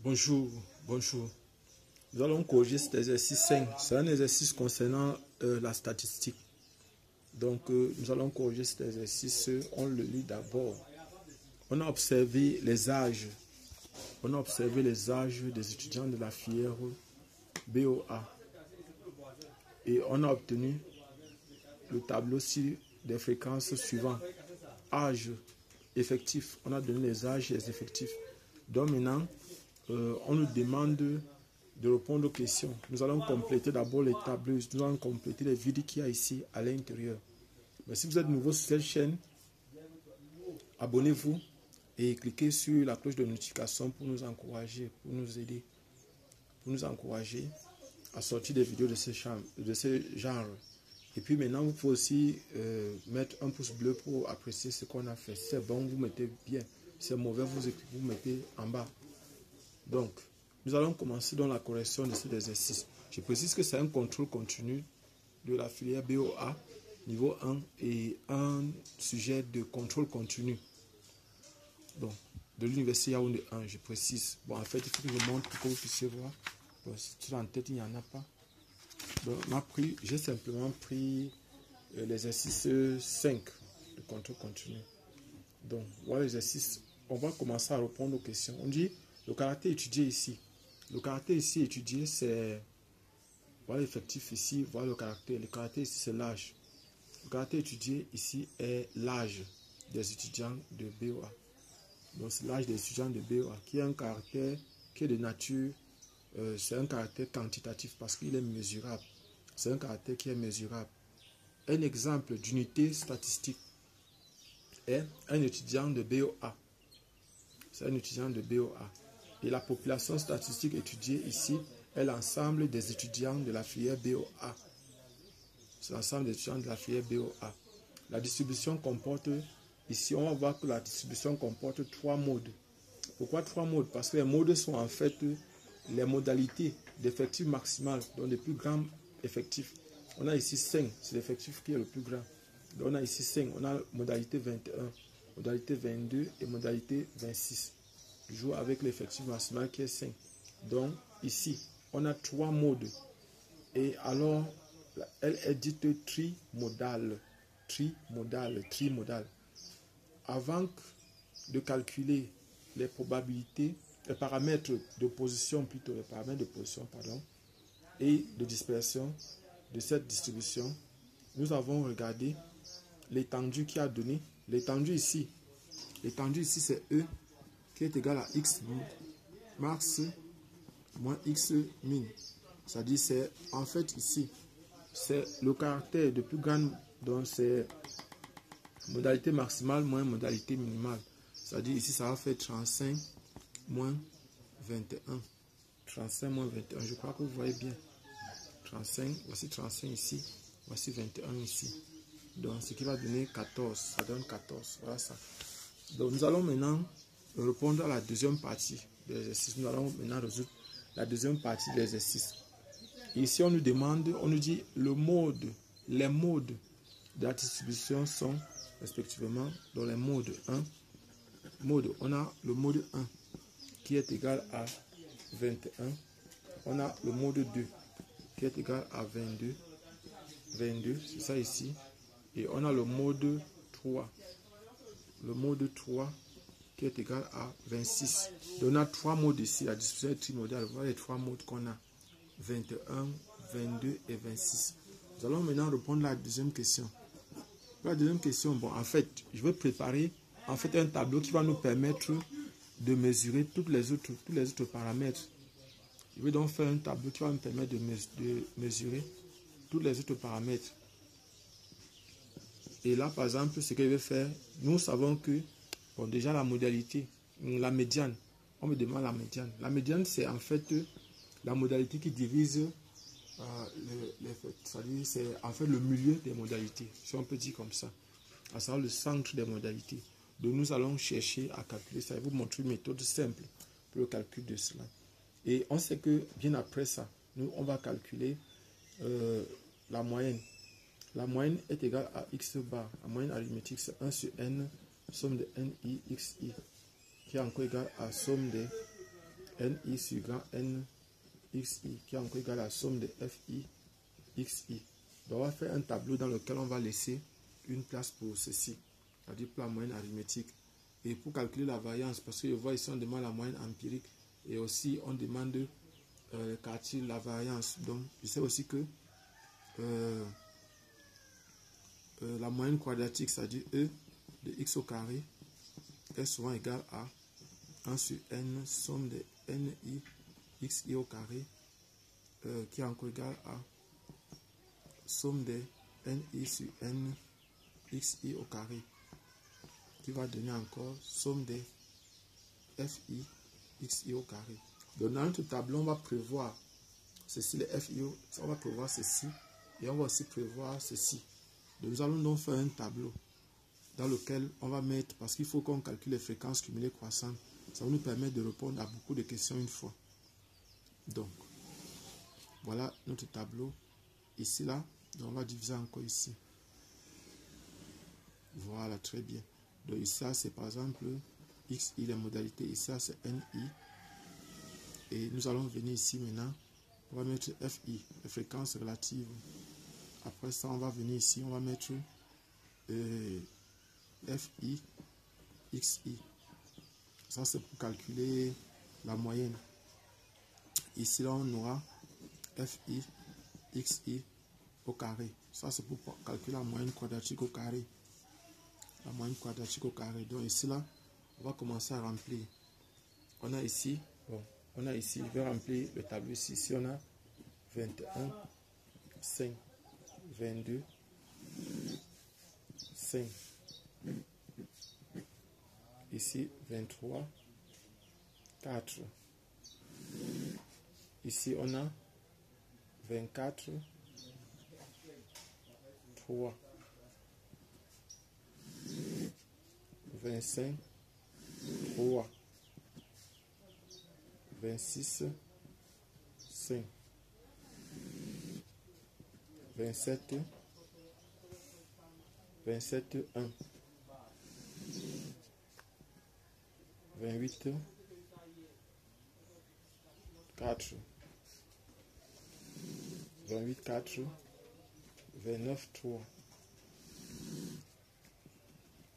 Bonjour, bonjour. Nous allons corriger cet exercice 5. C'est un exercice concernant la statistique. Donc, nous allons corriger cet exercice. On le lit d'abord. On a observé les âges. On a observé les âges des étudiants de la filière BOA. Et on a obtenu le tableau ci des fréquences suivantes. Âge, effectif. On a donné les âges et les effectifs. Donc maintenant, on nous demande de répondre aux questions. Nous allons compléter d'abord les tableaux. Nous allons compléter les vides qu'il y a ici à l'intérieur. Mais si vous êtes nouveau sur cette chaîne, abonnez-vous et cliquez sur la cloche de notification pour nous encourager, pour nous aider, pour nous encourager à sortir des vidéos de ce genre. Et puis maintenant, vous pouvez aussi mettre un pouce bleu pour apprécier ce qu'on a fait. Si c'est bon, vous mettez bien. Si c'est mauvais, vous mettez en bas. Donc, nous allons commencer dans la correction de cet exercice. Je précise que c'est un contrôle continu de la filière BOA, niveau 1, et un sujet de contrôle continu. Donc, de l'université Yaoundé 1, je précise. Bon, en fait, il faut que je montre pour que vous puissiez voir. Bon, si tu l'as en tête, il n'y en a pas. Donc, j'ai simplement pris l'exercice 5 de contrôle continu. Donc, voilà l'exercice. On va commencer à répondre aux questions. On dit le caractère étudié ici. Le caractère ici étudié, c'est... Voilà l'effectif ici, voilà le caractère. Le caractère ici, c'est l'âge. Le caractère étudié ici est l'âge des étudiants de BOA. Donc, c'est l'âge des étudiants de BOA qui est un caractère qui est de nature... c'est un caractère quantitatif parce qu'il est mesurable. C'est un caractère qui est mesurable. Un exemple d'unité statistique est un étudiant de BOA. C'est un étudiant de BOA. Et la population statistique étudiée ici est l'ensemble des étudiants de la filière BOA. C'est l'ensemble des étudiants de la filière BOA. La distribution comporte, ici on va voir que la distribution comporte 3 modes. Pourquoi 3 modes? Parce que les modes sont en fait les modalités d'effectif maximal, donc les plus grands effectifs. On a ici 5, c'est l'effectif qui est le plus grand. Donc on a ici 5, on a modalité 21, modalité 22 et modalité 26. Je joue avec l'effectif maximal qui est 5. Donc ici, on a 3 modes. Et alors, elle est dite trimodale. Trimodale. Avant de calculer les probabilités, les paramètres de position, et de dispersion de cette distribution, nous avons regardé l'étendue qui a donné. L'étendue ici c'est E qui est égal à X max moins X min. C'est-à-dire, c'est en fait ici, c'est le caractère de plus grande, donc c'est modalité maximale moins modalité minimale. C'est-à-dire, ici, ça va faire 35 moins 21. 35 moins 21, je crois que vous voyez bien. 35, voici 35 ici, voici 21 ici. Donc, ce qui va donner 14, ça donne 14, voilà ça. Donc, nous allons maintenant répondre à la deuxième partie de l'exercice. Nous allons maintenant résoudre la deuxième partie de l'exercice. Ici, on nous demande, on nous dit les modes de la distribution sont respectivement dans les modes 1. On a le mode 1 qui est égal à 21. On a le mode 2 qui est égal à 22. 22, c'est ça ici. Et on a le mode 3. Le mode 3 qui est égal à 26. Donc on a 3 modes ici. La distribution est trimodale. Voilà les 3 modes qu'on a. 21, 22 et 26. Nous allons maintenant répondre à la deuxième question. Pour la deuxième question, bon, en fait, je vais préparer en fait un tableau qui va nous permettre de mesurer tous les autres paramètres. Je vais donc faire un tableau qui va me permettre de mesurer tous les autres paramètres. Et là, par exemple, ce que je vais faire, nous savons que, bon, déjà la modalité, la médiane, on me demande la médiane. La médiane, c'est en fait la modalité qui divise, c'est-à-dire c'est en fait le milieu des modalités, si on peut dire comme ça, à savoir le centre des modalités. Donc nous allons chercher à calculer ça. Je vais vous montrer une méthode simple pour le calcul de cela. Et on sait que bien après ça, nous on va calculer la moyenne. La moyenne est égale à x bar. La moyenne arithmétique c'est 1 sur n, somme de ni, xi, qui est encore égale à somme de NI sur grand N XI qui est encore égal à la somme de FI XI. Donc on va faire un tableau dans lequel on va laisser une place pour ceci, c'est-à-dire pour la moyenne arithmétique. Et pour calculer la variance, parce que je vois ici on demande la moyenne empirique et aussi on demande le quartier de la variance. Donc je sais aussi que la moyenne quadratique, c'est-à-dire E de x au carré, est souvent égal à 1 sur n somme de ni xi au carré qui est encore égal à somme de ni sur n xi au carré qui va donner encore somme de fi xi au carré. Donc dans notre tableau on va prévoir ceci, les fi, on va prévoir ceci et on va aussi prévoir ceci. Donc nous allons donc faire un tableau dans lequel on va mettre, parce qu'il faut qu'on calcule les fréquences cumulées croissantes, ça va nous permettre de répondre à beaucoup de questions une fois. Donc, voilà notre tableau. Ici, là, donc on va diviser encore ici. Voilà, très bien. Donc ici, c'est par exemple xi, les modalités. Ici, c'est ni. Et nous allons venir ici maintenant. On va mettre fi, les fréquences relatives. Après ça, on va venir ici, on va mettre fi xi. Ça, c'est pour calculer la moyenne. Ici, là, on aura fi xi au carré. Ça, c'est pour calculer la moyenne quadratique au carré. La moyenne quadratique au carré. Donc, ici, là, on va commencer à remplir. On a ici, je vais remplir le tableau ici. Ici, on a 21, 5, 22, 5. Ici, 23, 4. Ici, on a 24, 3. 25, 3. 26, 5. 27, 1. 28, 4. 28, 4. 29, 3.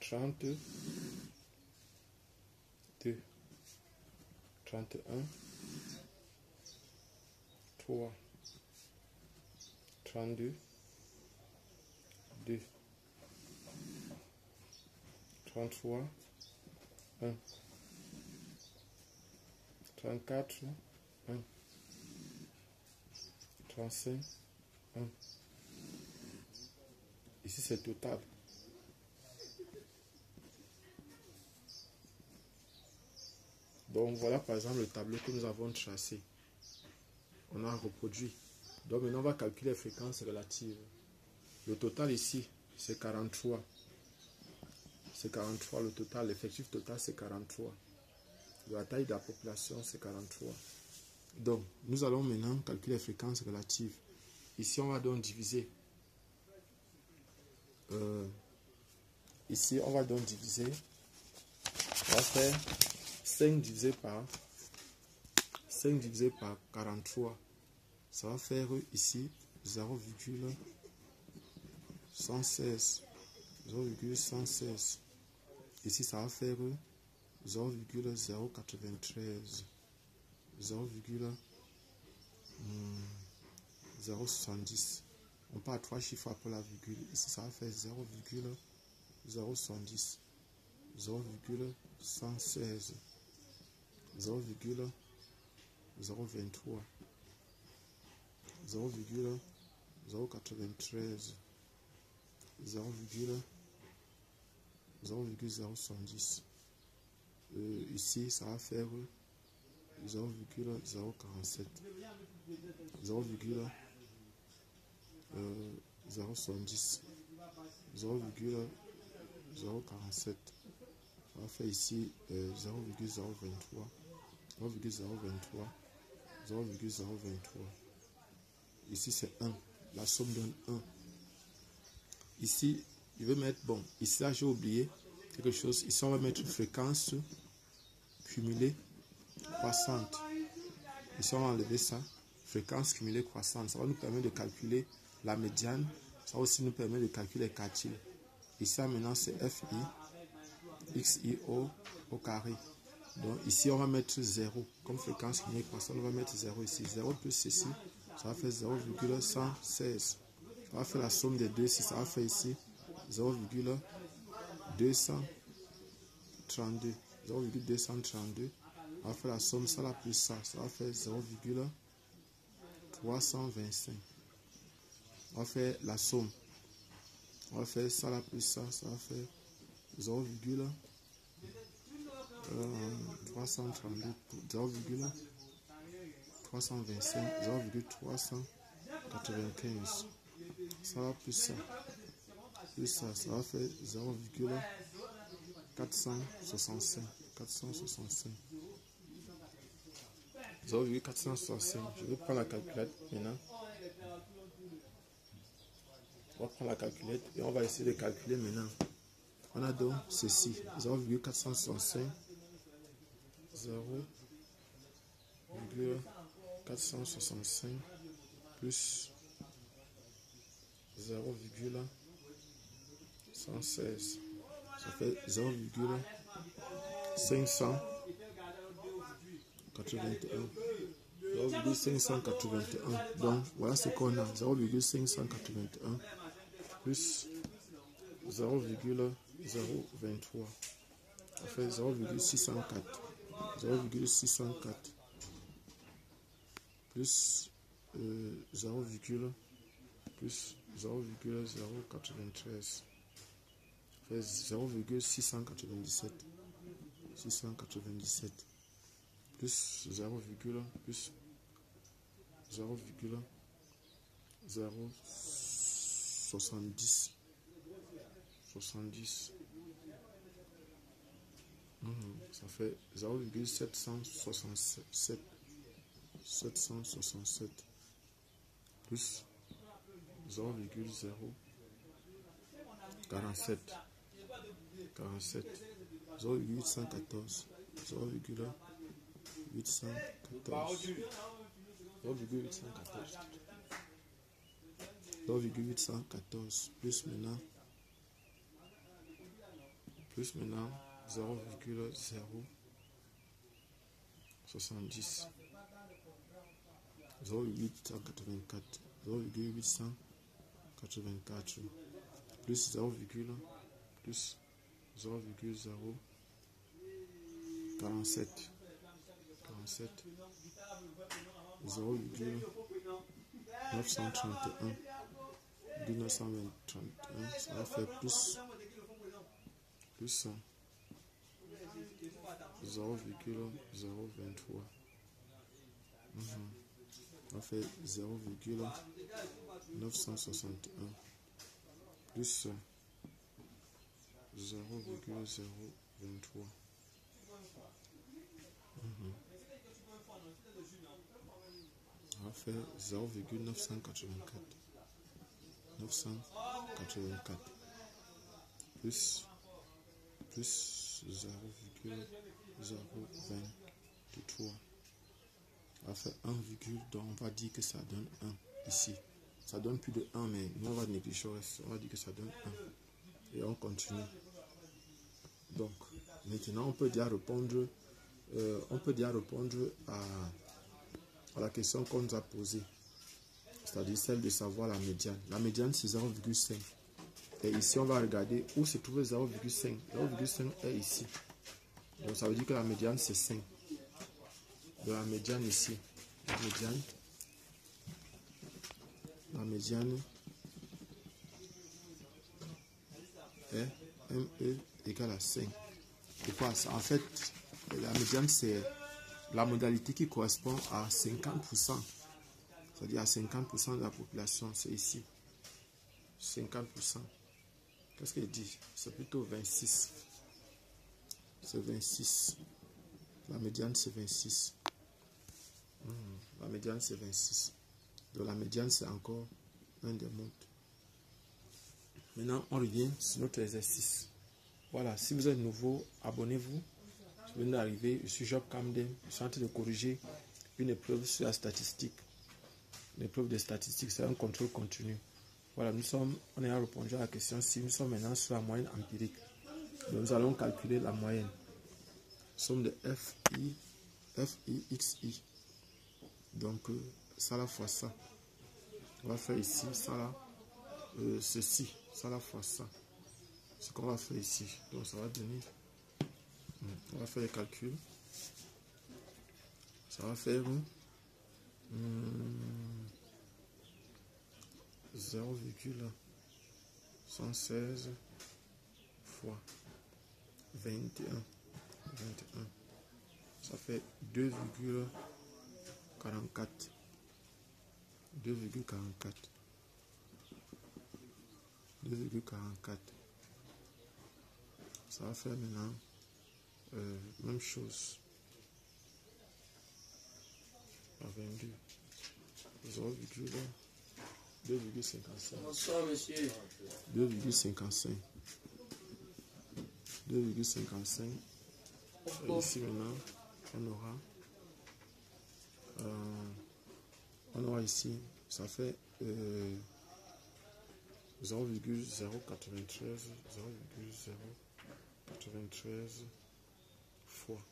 30, 2. 31, 3. 32, 2. 33, 1. 34, 1. 35, 1. Ici, c'est total. Donc, voilà par exemple le tableau que nous avons tracé. On a reproduit. Donc, maintenant, on va calculer les fréquences relatives. Le total ici, c'est 43. C'est 43 le total. L'effectif total, c'est 43. La taille de la population, c'est 43. Donc, nous allons maintenant calculer les fréquences relatives. Ici, on va donc diviser. Ici, on va donc diviser. On va faire 5 divisé par 43. Ça va faire ici 0,116. 0,116. Ici, ça va faire 0,093. 0,070. On part à 3 chiffres après la virgule. Ici, ça va faire 0,070. 0,116. 0,023. 0,093. 0,070. Ici, ça va faire 0,047. 0,070. 0,047. On va faire ici 0,023. 0,023. 0,023. Ici, c'est 1. La somme donne 1. Ici, je vais mettre, bon, ici, là, j'ai oublié quelque chose. Ici, on va mettre fréquence cumulée croissante. Ici, on va enlever ça. Fréquence cumulée croissante. Ça va nous permettre de calculer la médiane. Ça va aussi nous permettre de calculer les quartiles. Ici, maintenant, c'est FI, XIO au carré. Donc, ici, on va mettre 0. Comme fréquence cumulée croissante, on va mettre 0 ici. 0 plus ceci, ça va faire 0,116. Ça va faire la somme des deux ici. Ça va faire ici 0,232. 0,232. On va faire la somme, ça là plus ça. Ça va faire 0,325. On va faire la somme. On va faire ça là plus ça. Ça va faire 0,332. 0,325. 0,395. Ça va plus ça. Plus ça. Ça va faire 0,465. 465. 0,465. Je vais prendre la calculette maintenant. On va prendre la calculette et on va essayer de calculer maintenant. On a donc ceci. 0,465. 0,465 plus 0,116. Ça fait 0,581. 0,581. Donc, voilà ce qu'on a. 0,581 plus 0,023. Ça fait 0,604. 0,604 plus 0,093. Ça fait 0,697. 697 plus 0,070 70. Ça fait 0,767 767 plus 0,047 47 0,814 0,814 plus maintenant 0,070 0,884 0,884 plus 0,047 47 0,931 1931. Ça va faire plus 0,023. Ça fait 0,961 plus 0,023. On va faire 0,984. 984 plus 0,023. On va faire 1, donc on va dire que ça donne 1 ici. Ça donne plus de 1, mais nous on va négliger le reste. On va dire que ça donne 1. Et on continue. Donc, maintenant on peut déjà répondre, à la question qu'on nous a posée. C'est-à-dire celle de savoir la médiane. La médiane c'est 0,5. Et ici on va regarder où se trouve 0,5. 0,5 est ici. Donc ça veut dire que la médiane c'est 5. De la médiane ici. La médiane est ME égale à 5. Pourquoi ça? En fait, la médiane c'est la modalité qui correspond à 50%. C'est-à-dire à 50% de la population, c'est ici. 50%. Qu'est-ce qu'il dit? C'est plutôt 26. C'est 26. La médiane, c'est 26. La médiane, c'est 26. Donc la médiane, c'est encore un des mondes. Maintenant, on revient sur notre exercice. Voilà, si vous êtes nouveau, abonnez-vous. Je viens d'arriver, je suis Job Camden, je suis en train de corriger une épreuve sur la statistique. L'épreuve des statistiques, c'est un contrôle continu. Voilà, on a répondu à la question si nous sommes maintenant sur la moyenne empirique. Donc nous allons calculer la moyenne. Somme de FIXI. Donc ça la fois ça. On va faire ici, ça là, ceci, ça la fois ça. Ce qu'on va faire ici. Donc ça va donner. On va faire les calculs. Ça va faire 0,116 fois 21. Ça fait 2,44. 2,44. Ça va faire maintenant même chose. 22. 2,55. Bonsoir, monsieur. 2,55. 2,55. Ici maintenant, on aura ici, ça fait 0,093 fois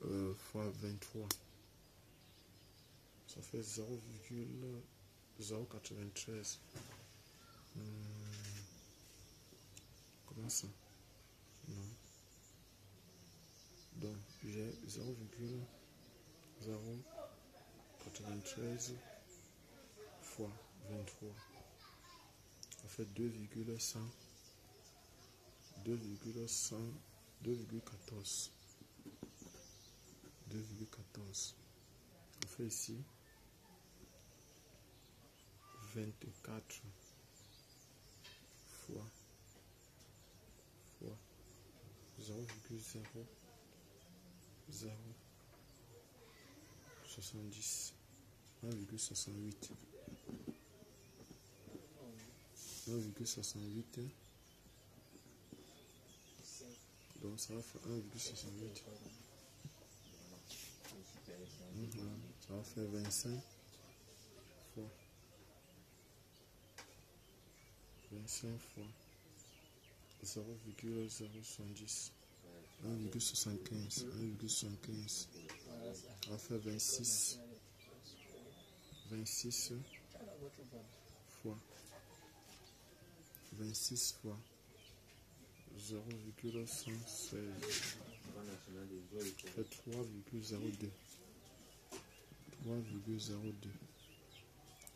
23. Ça fait 0,093. Comment ça? Non. Donc j'ai 0,093 fois 23. Ça fait 2,100. 2,14. On fait ici 24 fois 0,070. 1,68. 1,68. Donc ça va faire 1,68. Ça va faire 25 fois 0,070. 1,75. 1,75. Ça va faire 26 fois 0,116. Ça fait 3,02. 3,02.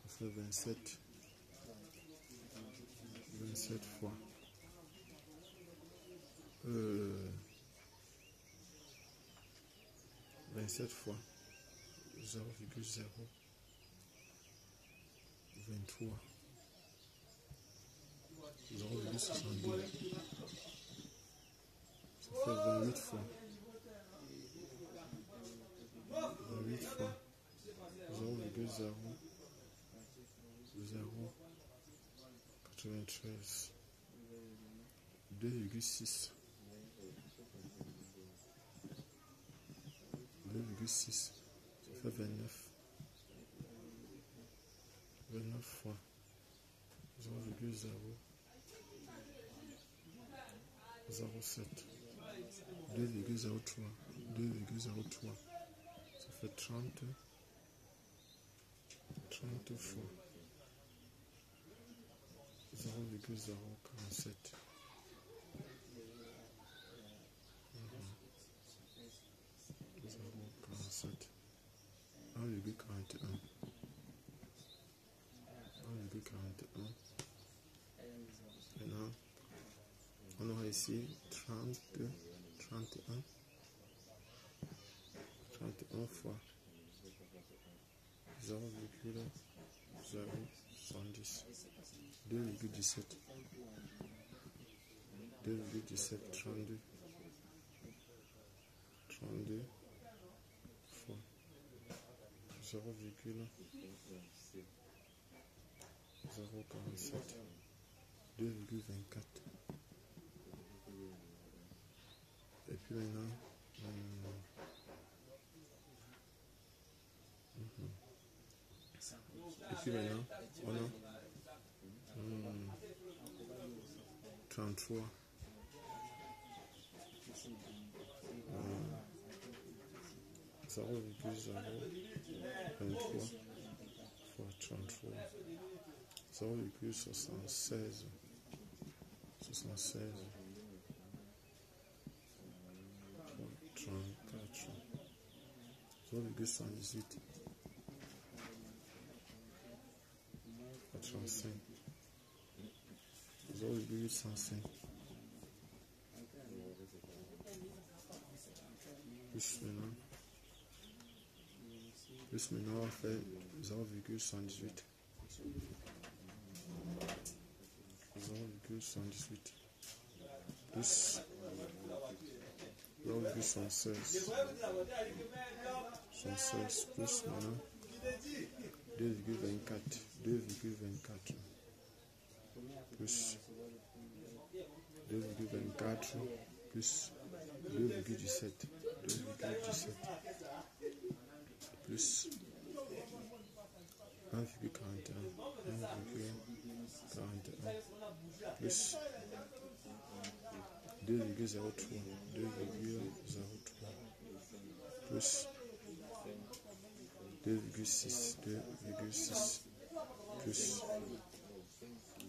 Ça fait 27 fois 27 fois 0,023. 0,62. Ça fait 28 fois 0,093. 2,6. 2,6. Ça fait 29. 29 fois 0,007. 2,03. 2,03. Ça fait 30 fois 0,047. 0,47. 1,41. 1,41. Maintenant, on aura ici 31 fois 0,070. 2,17. 32 fois 0,047. 2,24. Et puis maintenant, on a 33. 0,023 fois 33, 0,76, 76, 34, 0,118, 85, 0,105, plus maintenant on fait 0,118, 0,118, plus 0,116, 116 plus maintenant 2,24, 2,24 plus 2,24 plus 2,17, 2,17 plus 1,41, 1,41 plus 2,03, 2,03 plus 2,6, 2,6 plus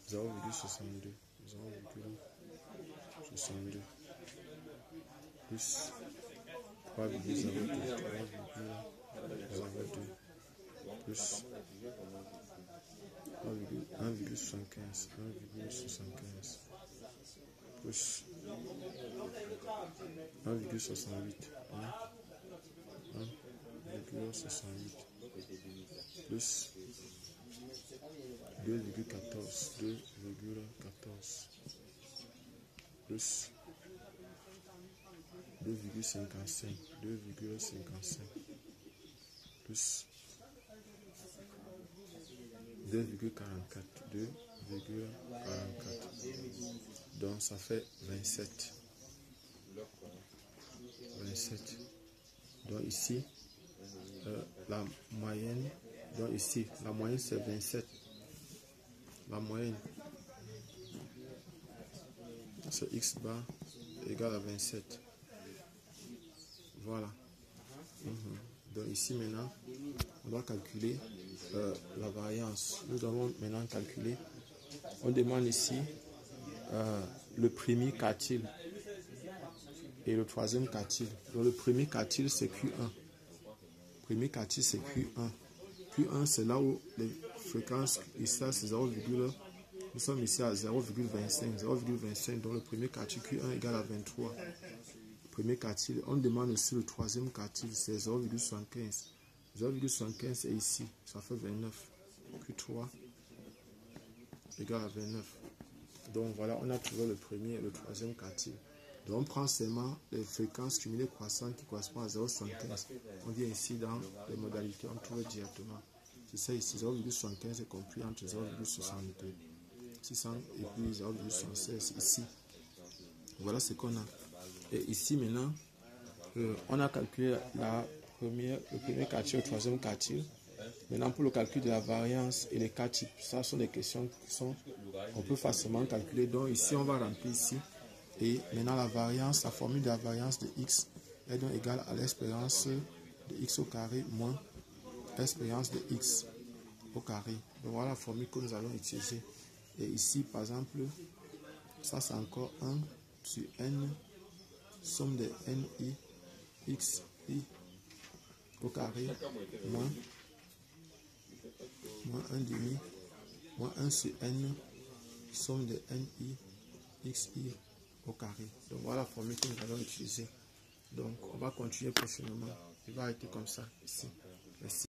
0,62, 0,62 plus 3,02, 3,02 plus 1,75, 1,75 plus 1,68, 1,68 plus 2,14, 2,14 plus 2,55, 2,55 plus 2,44, 2,44. Donc ça fait 27. 27. Donc ici, la moyenne, donc ici, la moyenne c'est 27. La moyenne, c'est x bar égale à 27. Voilà. Donc ici maintenant, on doit calculer la variance. Nous allons maintenant calculer. On demande ici le premier quartile et le troisième quartile. Donc le premier quartile c'est Q1. Premier quartile c'est Q1. Q1 c'est là où les fréquences, ici c'est 0, nous sommes ici à 0,25. 0,25, donc le premier quartile Q1 égale à 23. Premier quartile, on demande aussi le troisième quartile, c'est 0,75. 0,75 est ici, ça fait 29. Q3 égale à 29. Donc voilà, on a trouvé le premier et le troisième quartile. Donc on prend seulement les fréquences cumulées croissantes qui correspondent à 0,75. On vient ici dans les modalités, on trouve directement. C'est ça ici, 0,75 est compris entre 0,62, 600 et puis 0,76 ici. Voilà ce qu'on a. Et ici maintenant, on a calculé le premier quartile et le troisième quartile. Maintenant pour le calcul de la variance et les cas types, ça sont des questions qui sont, on peut facilement calculer. Donc ici on va remplir ici. Et maintenant la variance, la formule de la variance de x est donc égale à l'espérance de x au carré moins l'espérance de x au carré. Donc voilà la formule que nous allons utiliser. Et ici par exemple, ça c'est encore 1 sur n, somme de ni, x, i au carré, moins 1 demi, moins 1 sur n, somme de ni, xi au carré. Donc voilà la formule que nous allons utiliser. Donc on va continuer prochainement. Il va être comme ça ici. Merci.